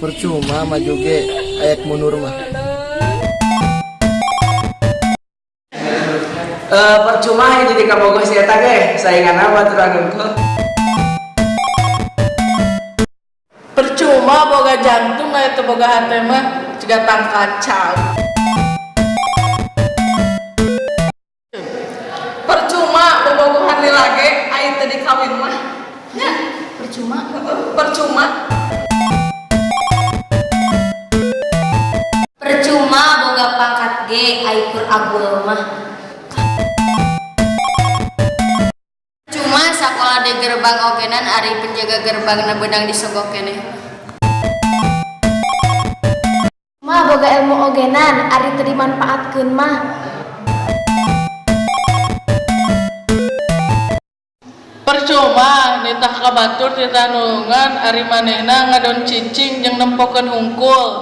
Percuma maju ge ayak mundur mah. Percuma jadi kabogoh si eta ge saingan buat rageun. Percuma boga jantung na itu boga hati mah juga tang kacau. Percuma bobogohan ni lagi aya teu dikawin mah. Nya, percuma. Percuma boga pangkat G aikur agul mah. Cuma sakola di gerbang ogenan ari penjaga gerbangna beunang disogok keneh. Mah boga ilmu ogenan ari teu dimanfaatkeun mah. Percuma nitah kabatur titah nulungan ari manehna ngadon cicing jeung nempokeun hungkul.